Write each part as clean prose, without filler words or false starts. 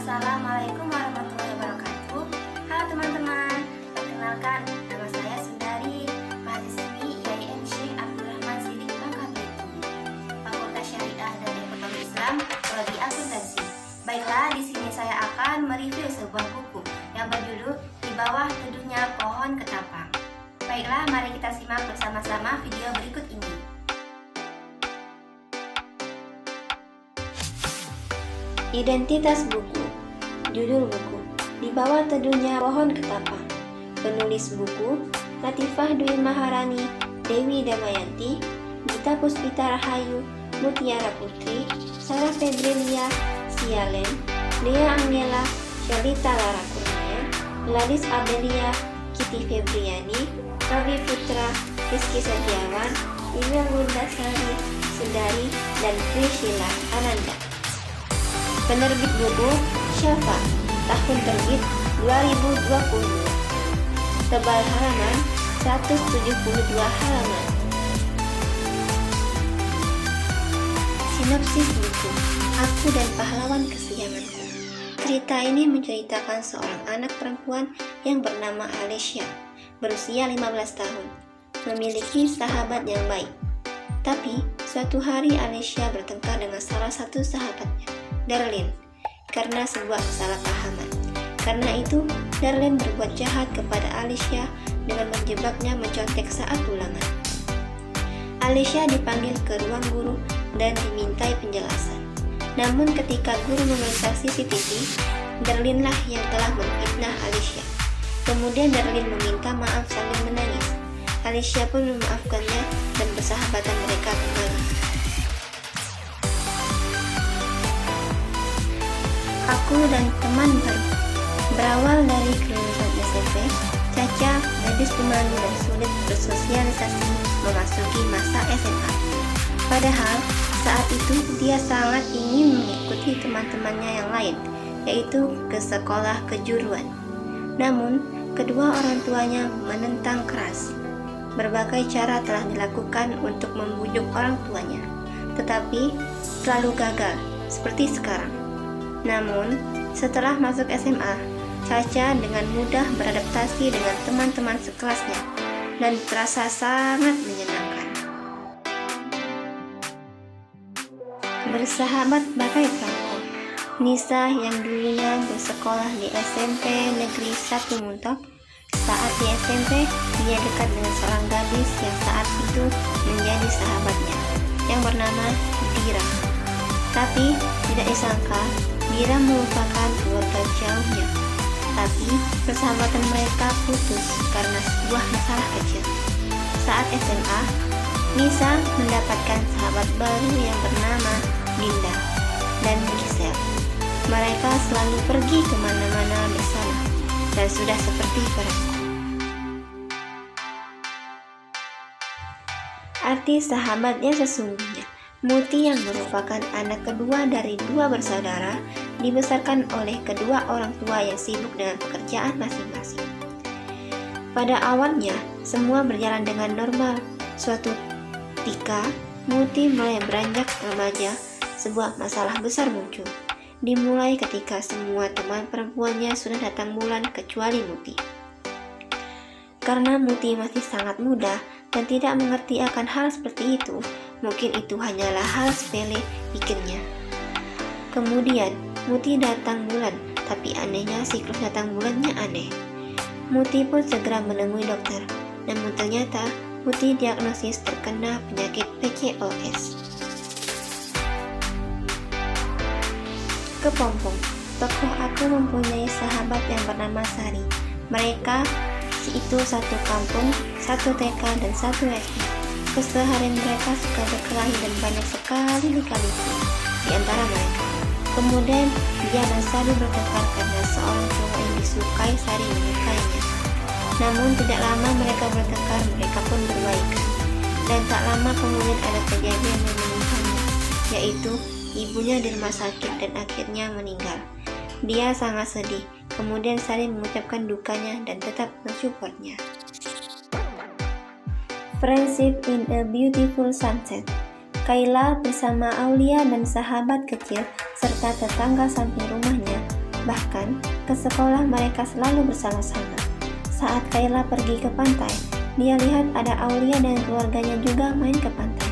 Assalamualaikum warahmatullahi wabarakatuh. Halo teman-teman, perkenalkan nama saya Sundari, mahasiswi IAIN Syekh Abdurrahman Siddiq Bangka Belitung, Fakultas Syariah dan Ekonomi Islam, Prodi Akuntansi. Baiklah, di sini saya akan mereview sebuah buku yang berjudul Di Bawah Teduhnya Pohon Ketapang. Baiklah, mari kita simak bersama-sama video berikut ini. Identitas buku. Judul buku Di Bawah Teduhnya Pohon Ketapang. Penulis buku Latifah Dwi Maharani, Dewi Damayanti, Gita Puspita Rahayu, Mutiara Putri, Sarah Febrilia Sialen, Dea Angela, Shalita Lara Kurnia, Gladys Adelia, Kiti Febriani, Ravi Putra, Rizky Setiawan, Ina Gundasari, Sundari, dan Priscilla Ananda. Penerbit buku Syafa, tahun terbit 2020. Tebal halaman 172 halaman. Sinopsis buku Aku dan Pahlawan Kesianganku. Cerita ini menceritakan seorang anak perempuan yang bernama Alicia, berusia 15 tahun, memiliki sahabat yang baik. Tapi, suatu hari Alicia bertengkar dengan salah satu sahabatnya, Darlene, karena sebuah kesalahpahaman. Karena itu, Darlene berbuat jahat kepada Alicia dengan menjebaknya mencontek saat ulangan. Alicia dipanggil ke ruang guru dan dimintai penjelasan. Namun ketika guru memeriksa CCTV, Darlene lah yang telah memfitnah Alicia. Kemudian Darlene meminta maaf sambil menangis. Alicia pun memaafkannya dan persahabatan mereka kembali. Aku dan teman baru. Berawal dari kelulusan SMP, Caca, gadis pemalu dan sulit bersosialisasi, memasuki masa SMA. Padahal, saat itu dia sangat ingin mengikuti teman-temannya yang lain, yaitu ke sekolah kejuruan. Namun, kedua orang tuanya menentang keras. Berbagai cara telah dilakukan untuk membujuk orang tuanya, tetapi selalu gagal, seperti sekarang. Namun, setelah masuk SMA, Caca dengan mudah beradaptasi dengan teman-teman sekelasnya dan terasa sangat menyenangkan. Bersahabat bagai perangko. Nisa yang dulunya bersekolah di SMP Negeri 1 Muntok, saat di SMP dia dekat dengan seorang gadis yang saat itu menjadi sahabatnya, yang bernama Dira. Tapi tidak disangka Dira merupakan keluarga jauhnya. Tapi persahabatan mereka putus karena sebuah masalah kecil. Saat SMA, Nisa mendapatkan sahabat baru yang bernama Dinda dan Giselle. Mereka selalu pergi kemana-mana bersama dan sudah seperti perangko. Arti sahabatnya sesungguhnya. Muti yang merupakan anak kedua dari dua bersaudara dibesarkan oleh kedua orang tua yang sibuk dengan pekerjaan masing-masing. Pada awalnya, semua berjalan dengan normal. Suatu ketika, Muti mulai beranjak remaja, sebuah masalah besar muncul. Dimulai ketika semua teman perempuannya sudah datang bulan kecuali Muti. Karena Muti masih sangat muda dan tidak mengerti akan hal seperti itu, mungkin itu hanyalah hal sepele pikirnya. Kemudian, Muti datang bulan, tapi anehnya siklus datang bulannya aneh. Muti pun segera menemui dokter, namun ternyata Muti diagnosis terkena penyakit PCOS. Kepompong. Tokoh aku mempunyai sahabat yang bernama Sari. Mereka itu satu kampung, satu TK, dan satu SD. Keseharian mereka suka berkelahi dan banyak sekali lika-liku di antara mereka. Kemudian dia dan Sari bertengkar karena seorang cowok yang disukai Sari menyukainya. Namun tidak lama mereka bertengkar, mereka pun berbaikan. Dan tak lama kemudian ada kejadian yang menimpanya, yaitu ibunya di rumah sakit dan akhirnya meninggal. Dia sangat sedih. Kemudian Sari mengucapkan dukanya dan tetap mensupportnya. Friendship in a Beautiful Sunset. Kayla bersama Aulia dan sahabat kecil serta tetangga samping rumahnya Bahkan, ke sekolah mereka selalu bersama-sama. Saat Kayla pergi ke pantai, dia lihat ada Aulia dan keluarganya juga main ke pantai.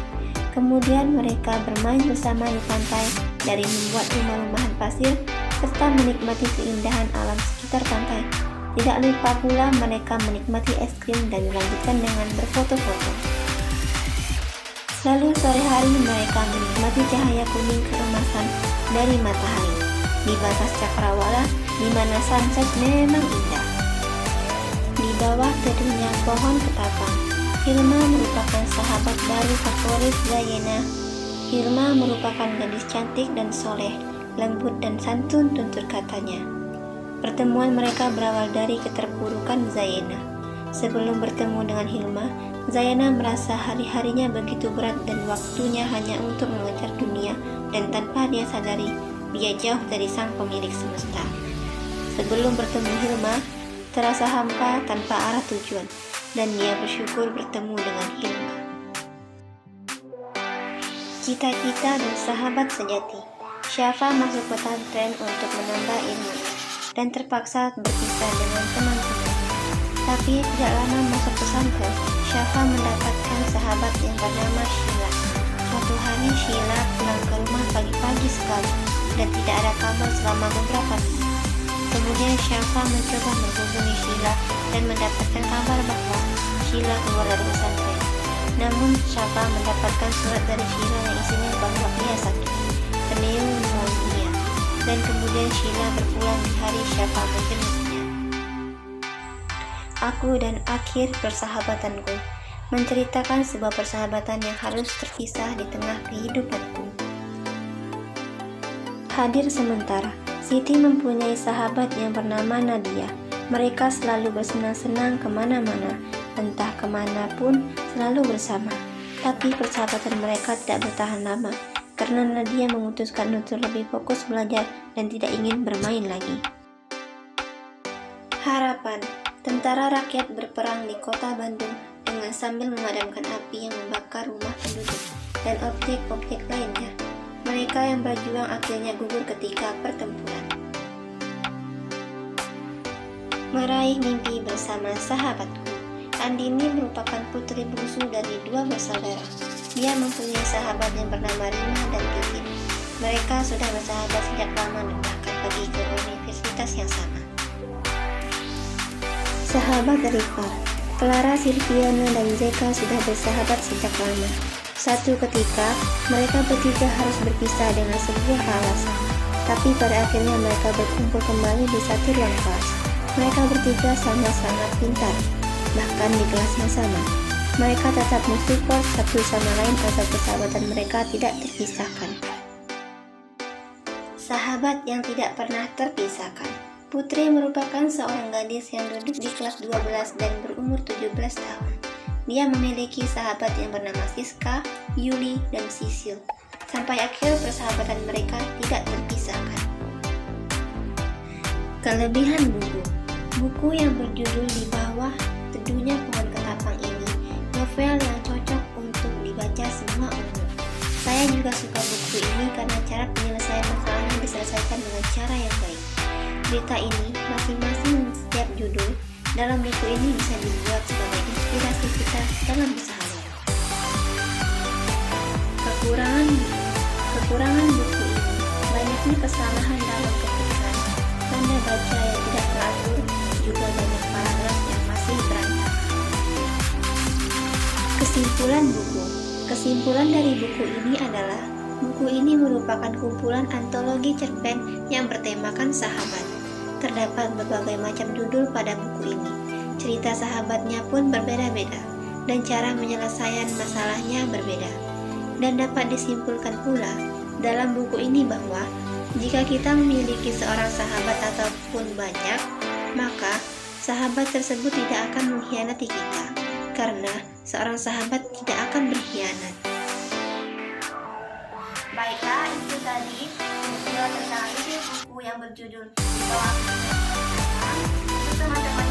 Kemudian mereka bermain bersama di pantai, dari membuat rumah-rumahan pasir, serta menikmati keindahan alam sekitar pantai. Tidak lupa pula mereka menikmati es krim dan dilanjutkan dengan berfoto-foto. Lalu sore hari mereka menikmati cahaya kuning keemasan dari matahari di batas cakrawala, di mana sunset memang indah. Di bawah teduhnya pohon ketapang, Hilma merupakan sahabat baru favorit Zayenna. Hilma merupakan gadis cantik dan soleh, lembut dan santun tutur katanya. Pertemuan mereka berawal dari keterpurukan Zayenna. Sebelum bertemu dengan Hilma, Zayenna merasa hari-harinya begitu berat dan waktunya hanya untuk mengejar dunia, dan tanpa dia sadari, dia jauh dari sang pemilik semesta. Sebelum bertemu Hilma, terasa hampa tanpa arah tujuan, dan dia bersyukur bertemu dengan Hilma. Cita-cita dan sahabat sejati. Syafa masuk pesantren untuk menambah ilmu dan terpaksa berpisah dengan teman-temannya. Tapi tidak lama masuk pesantren, Syafa mendapatkan sahabat yang bernama Sheila. Suatu hari Sheila pulang ke rumah pagi-pagi sekali dan tidak ada kabar selama beberapa minggu. Kemudian Syafa mencoba menghubungi Sheila dan mendapatkan kabar bahwa Sheila keluar dari pesantren. Namun Syafa mendapatkan surat dari Sheila yang isinya bahwa ia sakit pneumonia, dan kemudian Sheila berpulang di hari Syafa menjemputnya. Aku dan akhir persahabatanku, menceritakan sebuah persahabatan yang harus terpisah di tengah kehidupanku. Hadir sementara. Siti mempunyai sahabat yang bernama Nadia. Mereka selalu bersenang-senang kemana-mana, entah kemana pun selalu bersama. Tapi persahabatan mereka tidak bertahan lama, karena Nadia memutuskan untuk lebih fokus belajar dan tidak ingin bermain lagi. Harapan. Tentara rakyat berperang di kota Bandung dengan sambil memadamkan api yang membakar rumah penduduk dan objek-objek lainnya. Mereka yang berjuang akhirnya gugur ketika pertempuran. Meraih mimpi bersama sahabatku. Andini merupakan putri bungsu dari dua bersaudara. Dia mempunyai sahabat yang bernama Rima dan Titin. Mereka sudah bersahabat sejak lama dan bahkan pergi ke universitas yang sama. Sahabat Rifar. Clara, Silviana, dan Zeka sudah bersahabat sejak lama. Suatu ketika, mereka bertiga harus berpisah dengan sebuah alasan. Tapi pada akhirnya mereka berkumpul kembali di satu ruang kelas. Mereka bertiga sangat-sangat pintar, bahkan di kelas yang sama. Mereka tetap mensupport satu sama lain agar persahabatan mereka tidak terpisahkan. Sahabat yang tidak pernah terpisahkan. Putri merupakan seorang gadis yang duduk di kelas 12 dan berumur 17 tahun. Dia memiliki sahabat yang bernama Siska, Yuli, dan Sisil. Sampai akhir persahabatan mereka tidak terpisahkan. Kelebihan buku. Buku yang berjudul Di Bawah Teduhnya Pohon Ketapang ini novel yang cocok untuk dibaca semua umur. Saya juga suka buku ini karena cara penyelesaian masalahnya diselesaikan dengan cara yang baik. Cerita ini masing-masing setiap judul dalam buku ini bisa dibuat sebagai inspirasi kita dalam bersahabat. Kekurangan buku ini banyaknya kesalahan dalam ketikan, tanda baca yang tidak teratur, juga banyak paragraf yang masih berantakan. Kesimpulan dari buku ini adalah buku ini merupakan kumpulan antologi cerpen yang bertemakan sahabat. Terdapat berbagai macam judul pada buku ini. Cerita sahabatnya pun berbeda-beda, dan cara penyelesaian masalahnya berbeda. Dan dapat disimpulkan pula dalam buku ini bahwa jika kita memiliki seorang sahabat ataupun banyak, maka sahabat tersebut tidak akan mengkhianati kita, karena seorang sahabat tidak akan berkhianat. Baiklah, itu tadi video tentang buku yang berjudul Di Bawah Teduhnya Pohon Ketapang. Untuk teman-teman